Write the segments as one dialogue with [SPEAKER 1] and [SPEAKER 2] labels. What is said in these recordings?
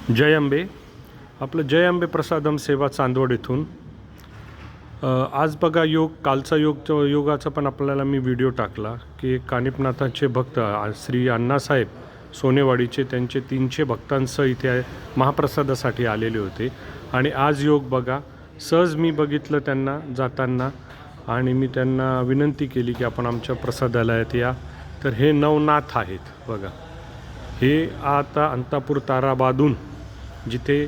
[SPEAKER 1] जय अंबे. आपलं जय अंबे प्रसादम सेवा चांदवड इथून. आज बघा योग, कालचा योगाचा पण आपल्याला मी व्हिडिओ टाकला की कानिपनाथाचे भक्त श्री अण्णासाहेब सोनेवाडीचे त्यांचे 300 भक्तांसह इथे महाप्रसादासाठी आलेले होते. आणि आज योग बघा, सहज मी बघितलं त्यांना जाताना आणि मी त्यांना विनंती केली की आपण आमच्या प्रसादालयात या. तर हे नवनाथ आहेत बघा. हे आता अंतापूर ताराबादून जिथे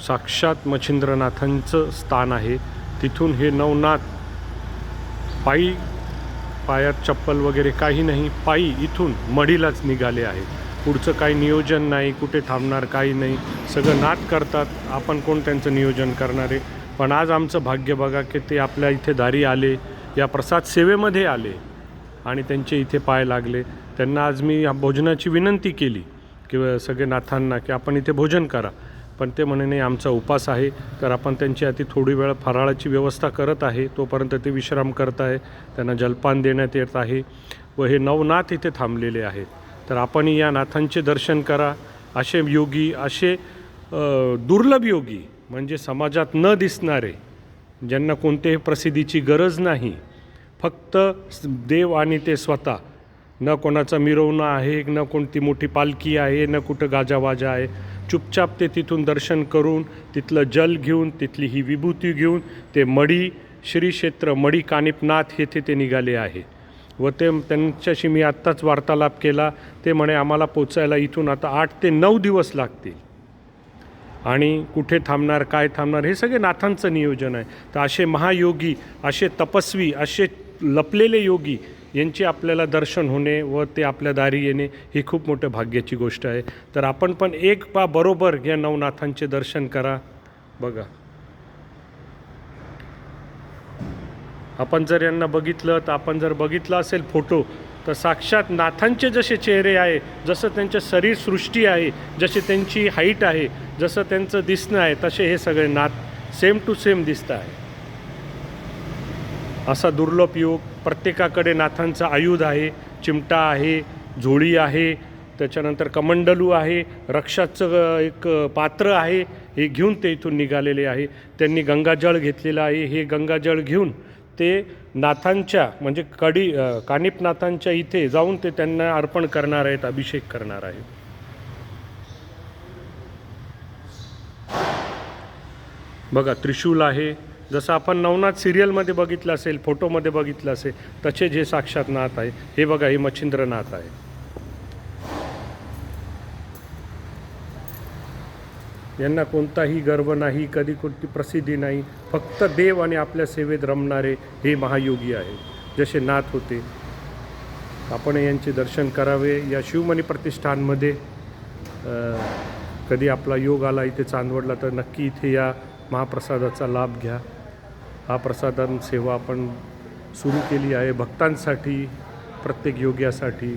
[SPEAKER 1] साक्षात मच्छिंद्रनाथांचं स्थान आहे तिथून हे नवनाथ पायी, पायात चप्पल वगैरे काही नाही, पायी इथून मढीलाच निघाले आहेत. पुढचं काही नियोजन नाही, कुठे थांबणार काही नाही, सगळं नाथ करतात. आपण कोण त्यांचं नियोजन करणारे. पण आज आमचं भाग्य बघा की ते आपल्या इथे दारी आले, या प्रसाद सेवेमध्ये आले आणि त्यांचे इथे पाय लागले. त्यांना आज मी भोजनाची विनंती केली किंवा सगळे नाथांना की आपण इथे भोजन करा. पण ते म्हणे नाही, आमचा उपास आहे. तर आपण त्यांची अति थोडी वेळ फराळाची व्यवस्था करत आहे. तोपर्यंत ते विश्राम करत आहे, त्यांना जलपान देण्यात येत आहे व हे नवनाथ इथे थांबलेले आहेत. तर आपण या नाथांचे दर्शन करा. असे योगी, असे दुर्लभ योगी, म्हणजे समाजात न दिसणारे, ज्यांना कोणत्याही प्रसिद्धीची गरज नाही, फक्त देव आणि ते स्वतः. न कोणाचा मिरवणं आहे, न कोणती मोठी पालखी आहे, न कुठं गाजावाजा आहे. चुपचाप ते तिथून दर्शन करून, तिथलं जल घेऊन, तिथली ही विभूती घेऊन ते मढी, श्री क्षेत्र मढी कानिपनाथ येथे ते निघाले आहे. व ते त्यांच्याशी मी आत्ताच वार्तालाप केला. ते म्हणे आम्हाला पोचायला इथून आता 8 ते 9 दिवस लागतील आणि कुठे थांबणार, काय थांबणार, हे सगळे नाथांचं नियोजन आहे. तर असे महायोगी, असे तपस्वी, असे लपलेले योगी यांचे आपल्याला दर्शन होणे व ते आपल्या दारी येणे ही खूप मोठं भाग्याची गोष्ट आहे. तर आपण पण एक बरोबर या नवनाथांचे दर्शन करा. बघा, आपण जर यांना बघितलं, तर आपण जर बघितलं असेल फोटो, तर साक्षात नाथांचे जसे चेहरे आहे, जसं त्यांचं शरीर सृष्टी आहे, जशी त्यांची हाईट आहे, जसं त्यांचं दिसणं आहे, तसे हे सगळे नाथ सेम टू सेम दिसत आहे. असा दुर्लभ योग. प्रत्येकाकडे नाथांचं आयुध आहे. चिमटा आहे, झोळी आहे, त्याच्यानंतर कमंडलू आहे, रक्षाचं एक पात्र आहे. हे घेऊन ते इथून निघालेले आहे. त्यांनी गंगाजळ घेतलेलं आहे. हे गंगाजळ घेऊन ते नाथांच्या, म्हणजे कानिपनाथांच्या इथे जाऊन ते त्यांना अर्पण करणार आहेत, अभिषेक करणार आहेत. बघा, त्रिशूल आहे. जसं आपण नवनाथ सिरियलमध्ये बघितलं असेल, फोटोमध्ये बघितलं असेल, तसेच हे साक्षात नाथ आहे. हे बघा, हे मच्छिंद्रनाथ आहे. यांना कोणताही गर्व नाही, कधी कोणती प्रसिद्धी नाही, फक्त देव आणि आपल्या सेवेत रमणारे हे महायोगी आहेत. जसे नाथ होते. आपण यांचे दर्शन करावे. या शिवमणी प्रतिष्ठानमध्ये कधी आपला योग आला इथे चांदवडला, तर नक्की इथे या, महाप्रसादाचा लाभ घ्या. हा प्रसादन सेवा आपण सुरू केली आहे भक्तांसाठी, प्रत्येक योग्यासाठी.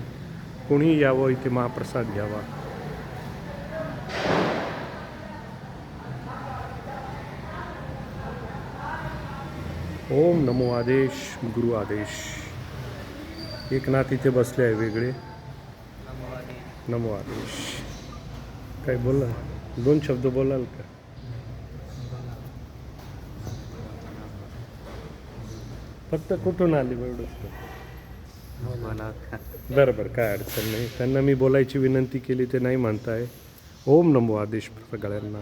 [SPEAKER 1] कोणीही यावं, इथे महाप्रसाद घ्यावा. ओम नमो आदेश, गुरु आदेश. एक नाथ इथे बसले आहे वेगळे. नमो आदेश. काय बोला, 2 शब्द बोलाल का? फक्त कुठून आले एवढंच? बरं, काय अडचण नाही. त्यांना मी बोलायची विनंती केली, ते नाही म्हणताय. ओम नमो आदेश सगळ्यांना.